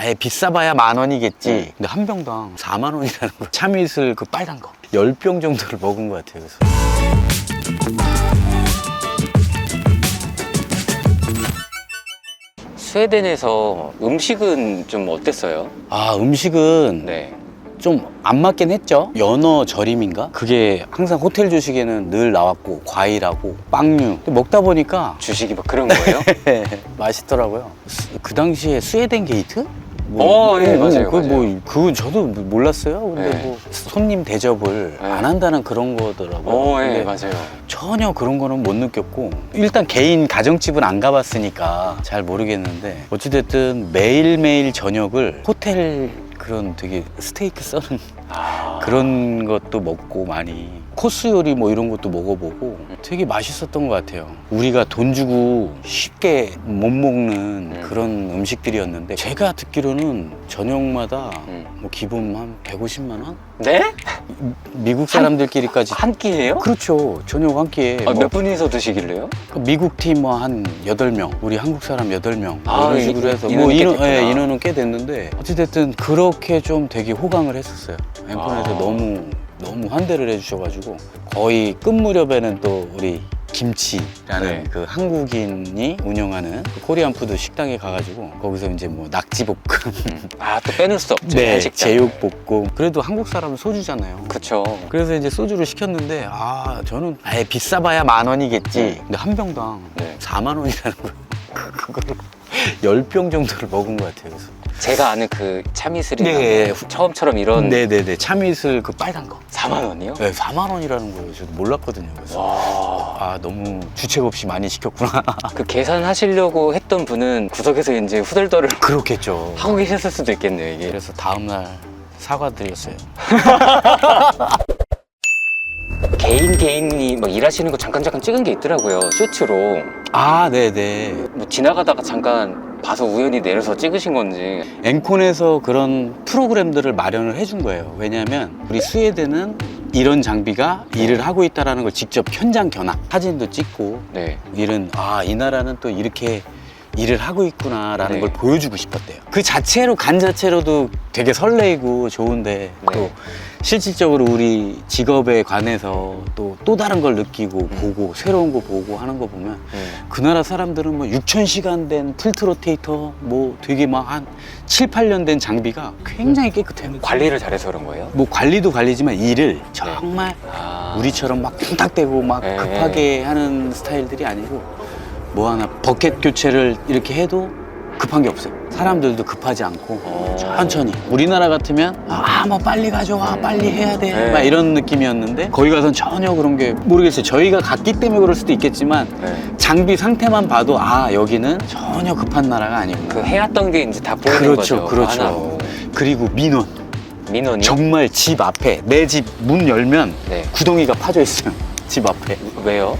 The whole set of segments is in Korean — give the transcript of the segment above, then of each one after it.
아예 비싸봐야 10,000원이겠지. 근데 한 병당 40,000원이라는 거. 참이슬 그 빨간 거 10병 정도를 먹은 것 같아요. 그래서 스웨덴에서 음식은 좀 어땠어요? 아, 음식은 네. 좀 안 맞긴 했죠. 연어 절임인가? 그게 항상 호텔 조식에는 늘 나왔고 과일하고 빵류. 근데 먹다 보니까 주식이 막 그런 거예요? 맛있더라고요. 그 당시에 스웨덴 게이트? 예, 맞아요, 맞아요. 그건 저도 몰랐어요. 근데 네. 뭐 손님 대접을 네. 안 한다는 그런 거더라고요. 예, 근데 맞아요. 전혀 그런 거는 못 느꼈고, 일단 개인 가정집은 안 가봤으니까 잘 모르겠는데, 어찌됐든 매일매일 저녁을 호텔 그런 되게 스테이크 써는 그런 것도 먹고 많이 코스 요리 뭐 이런 것도 먹어보고 되게 맛있었던 것 같아요. 우리가 돈 주고 쉽게 못 먹는 그런 음식들이었는데, 제가 듣기로는 저녁마다 뭐 기본 한 150만 원? 네? 미국 사람들끼리까지 한 끼예요? 그렇죠. 저녁 한 끼에 아, 뭐 몇 분이서 드시길래요? 미국 팀 뭐 한 8명, 우리 한국 사람 8명 아, 이런 식으로 해서 인원이 뭐 꽤 인원, 됐구나. 인원은 꽤 됐는데, 어찌됐든 그렇게 좀 되게 호강을 했었어요. 앵콘에서 아. 너무 환대를 해주셔가지고, 거의 끝 무렵에는 또 우리 김치라는 네. 그 한국인이 운영하는 그 코리안 푸드 식당에 가가지고, 거기서 이제 뭐 낙지볶음, 아, 또 빼놓을 수 없죠. 네, 한식장. 제육볶음. 그래도 한국 사람은 소주잖아요. 그쵸. 그래서 이제 소주를 시켰는데, 저는 아예 비싸봐야 10,000원이겠지. 근데 한 병당 네. 40,000원이라는 거예요. 그거를 10병 정도를 먹은 것 같아요. 그래서. 제가 아는 그 참이슬이나 네. 뭐 처음처럼 이런 네네네. 참이슬 그 빨간 거. 4만 원이요? 네, 40,000원이라는 거예요. 저도 몰랐거든요. 그래서. 와. 너무 주책 없이 많이 시켰구나. 그 계산하시려고 했던 분은 구석에서 이제 후덜덜을 그렇겠죠. 하고 계셨을 수도 있겠네요, 이게. 그래서 다음날 사과드렸어요. 개인이 막 일하시는 거 잠깐 찍은 게 있더라고요, 쇼츠로. 네네. 뭐 지나가다가 잠깐 봐서 우연히 내려서 찍으신 건지. 앵콘에서 그런 프로그램들을 마련을 해준 거예요. 왜냐하면 우리 스웨덴은 이런 장비가 일을 하고 있다는 걸 직접 현장 견학, 사진도 찍고, 네. 이 나라는 또 이렇게 일을 하고 있구나라는 네. 걸 보여주고 싶었대요. 그 자체로 간 자체로도 되게 설레이고 좋은데, 또 네. 실질적으로 우리 직업에 관해서 또 다른 걸 느끼고 보고 새로운 거 보고 하는 거 보면, 그 나라 사람들은 뭐 6,000시간 된 틸트 로테이터, 뭐 되게 막 한 7, 8년 된 장비가 굉장히 깨끗해요. 관리를 잘해서 그런 거예요? 뭐 관리도 관리지만 일을 정말 아. 우리처럼 막 퉁탁대고 막 네. 급하게 하는 스타일들이 아니고, 뭐 하나 버켓 교체를 이렇게 해도 급한 게 없어요. 사람들도 급하지 않고 천천히. 우리나라 같으면 뭐 빨리 가져와, 빨리 해야 돼, 네. 막 이런 느낌이었는데, 거기 가서는 전혀 그런 게 모르겠어요. 저희가 갔기 때문에 그럴 수도 있겠지만, 네. 장비 상태만 봐도 여기는 전혀 급한 나라가 아니구나. 그 해왔던 게 이제 다 보이는 그렇죠, 거죠. 그렇죠. 하나로. 그리고 민원. 민원이? 정말 집 앞에, 내 집 문 열면 네. 구덩이가 파져 있어요. 집 앞에. 왜요?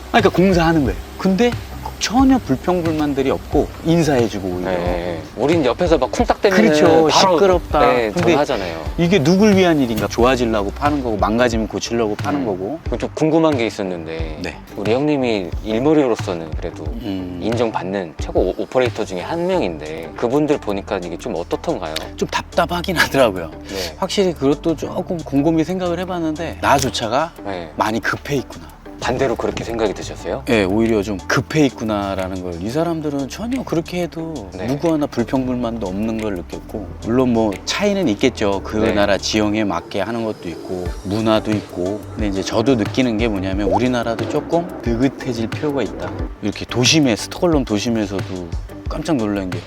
그러니까 공사하는 거예요. 근데 전혀 불평불만들이 없고 인사해주고 오히려. 네. 우린 옆에서 막 쿵딱대면 그렇죠. 바로 시끄럽다. 네, 근데 전화하잖아요. 이게 누굴 위한 일인가? 좋아지려고 파는 거고, 망가지면 고치려고 파는 거고. 좀 궁금한 게 있었는데 네. 우리 형님이 일머리로서는 그래도 음, 인정받는 최고 오퍼레이터 중에 한 명인데, 그분들 보니까 이게 좀 어떻던가요? 좀 답답하긴 하더라고요. 네. 확실히 그것도 조금 곰곰이 생각을 해봤는데, 나조차가 네. 많이 급해 있구나. 반대로 그렇게 생각이 드셨어요? 네, 오히려 좀 급해 있구나라는 걸, 이 사람들은 전혀 그렇게 해도 네. 누구 하나 불평불만도 없는 걸 느꼈고, 물론 뭐 차이는 있겠죠. 그 네. 나라 지형에 맞게 하는 것도 있고 문화도 있고. 근데 이제 저도 느끼는 게 뭐냐면, 우리나라도 조금 느긋해질 필요가 있다. 이렇게 도심에, 스톡홀름 도심에서도 깜짝 놀란 게,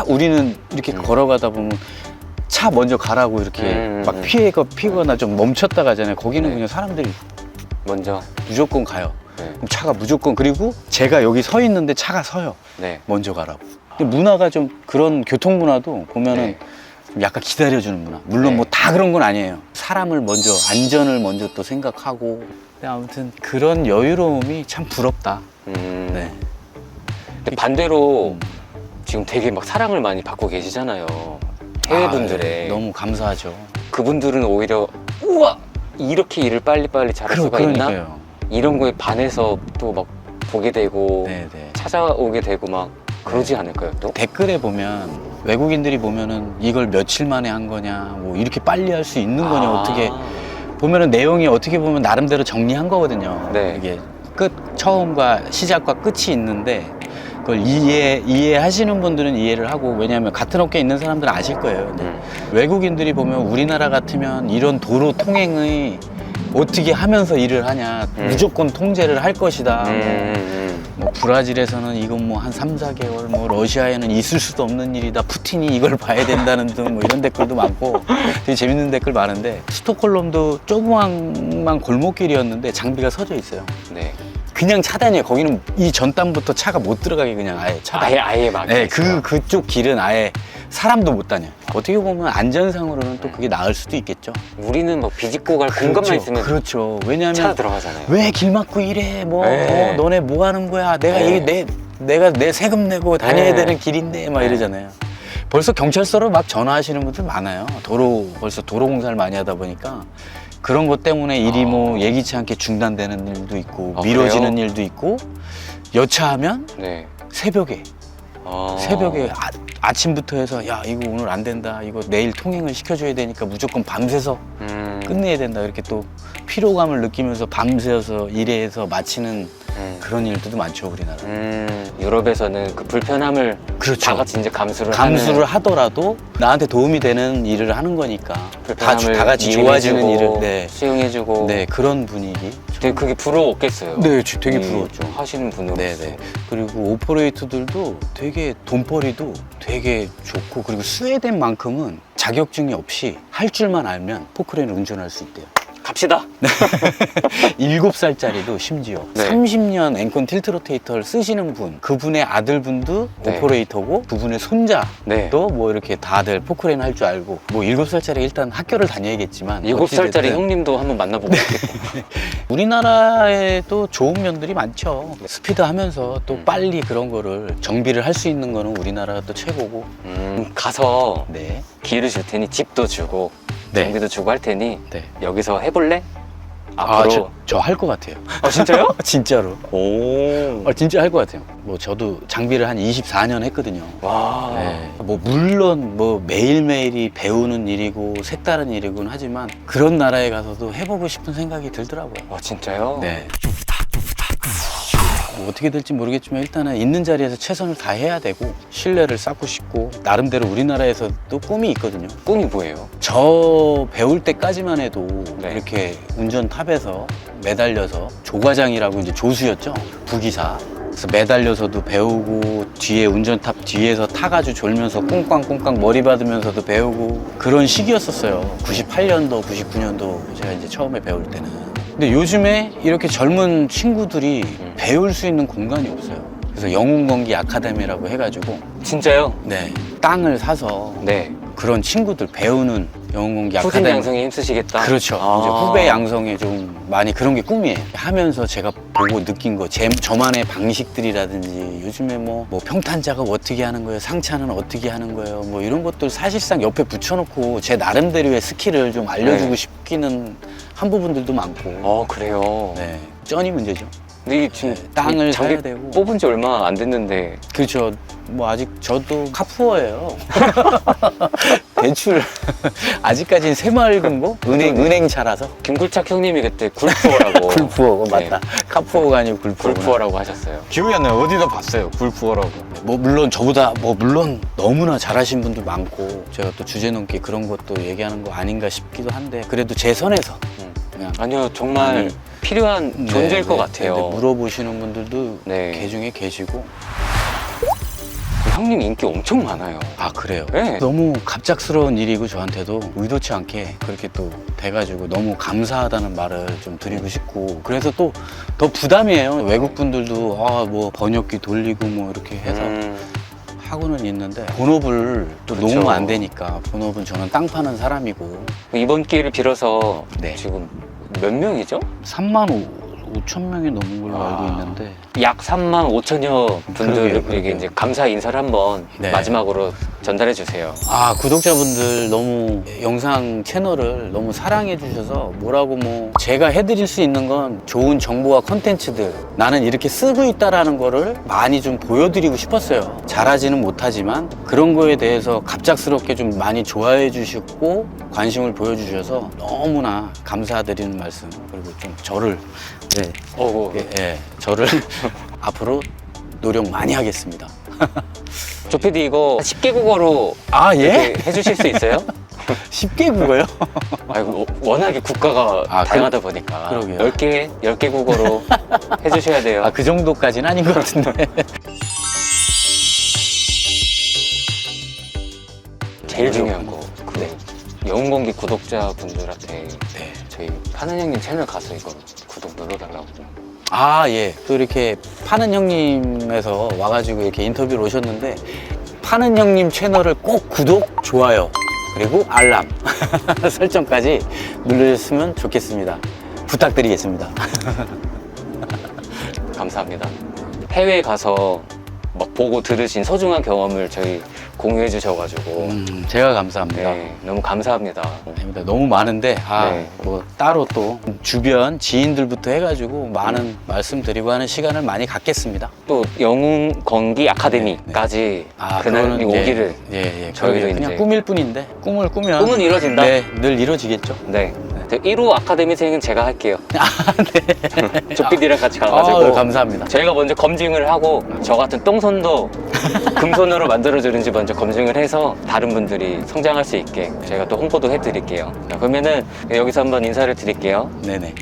우리는 이렇게 걸어가다 보면 차 먼저 가라고 이렇게 막 피거나 좀 멈췄다 가잖아요. 거기는 네. 그냥 사람들이 먼저. 무조건 가요. 네. 그럼 차가 무조건, 그리고 제가 여기 서 있는데 차가 서요. 네. 먼저 가라고. 근데 문화가 좀, 그런 교통 문화도 보면은 네. 좀 약간 기다려주는 문화. 물론 네. 뭐 다 그런 건 아니에요. 사람을 먼저, 안전을 먼저 또 생각하고. 근데 아무튼 그런 여유로움이 참 부럽다. 네. 근데 반대로 지금 되게 막 사랑을 많이 받고 계시잖아요, 해외분들의. 너무 감사하죠. 그분들은 오히려 우와! 이렇게 일을 빨리빨리 잘할 수가 있나? 그러니까요. 이런 거에 반해서 또 막 보게 되고 네네. 찾아오게 되고 막 그러지 않을까요 또? 댓글에 보면 외국인들이 보면은 이걸 며칠 만에 한 거냐, 뭐 이렇게 빨리 할 수 있는 거냐, 어떻게 보면은 내용이 어떻게 보면 나름대로 정리한 거거든요. 네. 이게 처음과 시작과 끝이 있는데 그걸 이해하시는 분들은 이해를 하고, 왜냐하면 같은 업계에 있는 사람들은 아실 거예요. 근데 외국인들이 보면 우리나라 같으면 이런 도로 통행의 어떻게 하면서 일을 하냐, 무조건 통제를 할 것이다. 뭐 브라질에서는 이건 뭐 한 3, 4개월, 뭐 러시아에는 있을 수도 없는 일이다, 푸틴이 이걸 봐야 된다는 등 뭐 이런 댓글도 많고 되게 재밌는 댓글 많은데, 스톡홀름도 조그만 골목길이었는데 장비가 서져 있어요. 네. 그냥 차단이에요. 거기는 이 전단부터 차가 못 들어가게 그냥 아예 차단. 아예 막. 네, 그쪽 길은 아예 사람도 못 다녀요. 어떻게 보면 안전상으로는 또 그게 나을 수도 있겠죠. 우리는 뭐 비집고 갈 공간만 있으면 그렇죠. 왜냐하면 차 들어가잖아요. 왜 길 막고 이래? 뭐 네. 너네 뭐 하는 거야? 내가 네. 이게 내가 내 세금 내고 다녀야 네. 되는 길인데 막 네. 이러잖아요. 벌써 경찰서로 막 전화하시는 분들 많아요. 벌써 도로 공사를 많이 하다 보니까 그런 것 때문에 일이 뭐 예기치 않게 중단되는 일도 있고 미뤄지는 일도 있고, 여차하면 네. 새벽에 아. 아침부터 해서 야 이거 오늘 안 된다, 이거 내일 통행을 시켜줘야 되니까 무조건 밤새서 끝내야 된다, 이렇게 또 피로감을 느끼면서 밤새서 일해서 마치는 그런 일들도 많죠, 우리나라. 유럽에서는 그 불편함을 그렇죠. 다 같이 이제 감수를 하더라도 나한테 도움이 되는 일을 하는 거니까 불편함을 다 같이 좋아지는 이해해주고, 일을 네. 수용해주고. 네, 그런 분위기. 되게 그게 부러웠겠어요. 네, 되게 부러웠죠. 하시는 분으로서. 네네. 그리고 오퍼레이터들도 되게 돈벌이도 되게 좋고, 그리고 스웨덴만큼은 자격증이 없이 할 줄만 알면 포크레인을 운전할 수 있대요. 갑시다. 7살짜리도 심지어 네. 30년 앵콘 틸트 로테이터를 쓰시는 분, 그분의 아들분도 네. 오퍼레이터고, 그분의 손자도 네. 뭐 이렇게 다들 포크레인 할 줄 알고, 뭐 7살짜리 일단 학교를 다녀야겠지만 7살짜리 어찌됐든 형님도 한번 만나보고 싶겠다. 우리나라에도 좋은 면들이 많죠. 스피드 하면서 또 빨리 그런 거를 정비를 할 수 있는 거는 우리나라가 또 최고고. 가서 네. 기회를 줄 테니 집도 주고 네. 정비도 주고 할 테니 네. 여기서 해볼래? 아, 앞으로. 저 할 것 같아요. 아, 진짜요? 진짜로. 오. 진짜 할 것 같아요. 뭐 저도 장비를 한 24년 했거든요. 와. 네. 뭐 물론 뭐 매일매일이 배우는 일이고 색다른 일이군 하지만, 그런 나라에 가서도 해보고 싶은 생각이 들더라고요. 와, 진짜요? 네. 뭐 어떻게 될지 모르겠지만 일단은 있는 자리에서 최선을 다해야 되고, 신뢰를 쌓고 싶고, 나름대로 우리나라에서도 꿈이 있거든요. 꿈이 뭐예요? 저 배울 때까지만 해도 네. 이렇게 운전탑에서 매달려서, 조과장이라고 이제 조수였죠, 부기사. 그래서 매달려서도 배우고, 뒤에 운전탑 뒤에서 타가지고 졸면서 꽁꽝꽁꽝 머리 받으면서도 배우고, 그런 시기였었어요. 98년도, 99년도 제가 이제 처음에 배울 때는. 근데 요즘에 이렇게 젊은 친구들이 배울 수 있는 공간이 없어요. 그래서 영웅건기 아카데미라고 해가지고, 진짜요? 네, 땅을 사서 네. 그런 친구들 배우는 영웅공기 후진 아카데미. 양성에 힘쓰시겠다. 그렇죠. 아. 이제 후배 양성에 좀 많이 그런 게 꿈이에요. 하면서 제가 보고 느낀 거, 저만의 방식들이라든지, 요즘에 뭐 평탄 작업 어떻게 하는 거예요, 상차는 어떻게 하는 거예요, 뭐 이런 것들 사실상 옆에 붙여놓고 제 나름대로의 스킬을 좀 알려주고 네. 싶기는 한 부분들도 많고. 그래요? 네, 쩐이 문제죠. 근데 이게 지금 네, 땅을 자기 사야 되고. 뽑은 지 얼마 안 됐는데 그렇죠. 뭐 아직 저도 카푸어예요. 대출 아직까지는 새마을금 고 은행차라서. 김굴착 형님이 그때 굴푸어라고 굴푸어 네. 맞다. 카푸어가 아니고 굴푸어. 굴푸어라고 하셨어요. 기억이 안 나요. 어디서 봤어요, 굴푸어라고. 뭐 물론 저보다 물론 너무나 잘하신 분들 많고, 제가 또 주제 넘게 그런 것도 얘기하는 거 아닌가 싶기도 한데, 그래도 제 선에서 그냥 아니요, 정말 아니, 필요한 존재일 것 같아요. 네, 물어보시는 분들도 네. 계중에 계시고. 형님 인기 엄청 많아요. 아, 그래요? 네. 너무 갑작스러운 일이고, 저한테도 의도치 않게 그렇게 또 돼가지고 너무 감사하다는 말을 좀 드리고 싶고, 그래서 또 더 부담이에요. 외국 분들도 뭐 번역기 돌리고 뭐 이렇게 해서 하고는 있는데, 본업을 또 그쵸. 놓으면 안 되니까. 본업은 저는 땅 파는 사람이고. 이번 기회를 빌어서 네. 지금 몇 명이죠? 3만 5천 명이 넘은 걸로 알고 있는데 약 3만 5천여 분들에게 그러게요. 이제 감사 인사를 한번 네. 마지막으로 전달해 주세요. 아, 구독자분들 너무 영상 채널을 너무 사랑해 주셔서 뭐라고 뭐 제가 해드릴 수 있는 건 좋은 정보와 컨텐츠들 나는 이렇게 쓰고 있다라는 거를 많이 좀 보여드리고 싶었어요. 잘하지는 못하지만 그런 거에 대해서 갑작스럽게 좀 많이 좋아해 주시고 관심을 보여주셔서 너무나 감사드리는 말씀, 그리고 좀 저를 저를 앞으로 노력 많이 하겠습니다. 조피디 이거 10개 국어로 아, 예? 이렇게 해주실 수 있어요? 쉽게 국어요? 아이고, 워낙에 국가가 아, 다양하다 보니까 그러게요. 10개 국어로 해주셔야 돼요. 아, 그 정도까지는 아닌 것 같은데. 제일 중요한 거, 그 영웅공기 구독자분들한테 네. 저희 파는 형님 채널 가서 이거 구독 눌러달라고. 아, 예. 또 이렇게 파는 형님에서 와가지고 이렇게 인터뷰를 오셨는데, 파는 형님 채널을 꼭 구독, 좋아요, 그리고 알람 설정까지 눌러주셨으면 좋겠습니다. 부탁드리겠습니다. 감사합니다. 해외에 가서 막 보고 들으신 소중한 경험을 저희 공유해 주셔가지고 제가 감사합니다. 네, 너무 감사합니다. 아닙니다. 너무 많은데 네. 뭐 따로 또 주변 지인들부터 해가지고 많은 말씀드리고 하는 시간을 많이 갖겠습니다. 또 영웅건기 아카데미까지 그날이 그거는 이제, 오기를 저희도 저희도 그냥 이제 꿈일 뿐인데 꿈을 꾸면 꿈은 이뤄진다? 네, 늘 이루어지겠죠. 네. 1호 아카데미생은 제가 할게요. 네. 조피디랑 같이 가가지고 감사합니다. 저희가 먼저 검증을 하고 저 같은 똥손도 금손으로 만들어주는지 먼저 검증을 해서 다른 분들이 성장할 수 있게 저희가 또 홍보도 해드릴게요. 자, 그러면은 여기서 한번 인사를 드릴게요. 네네.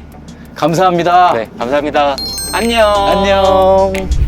감사합니다. 네, 감사합니다. 안녕. 안녕.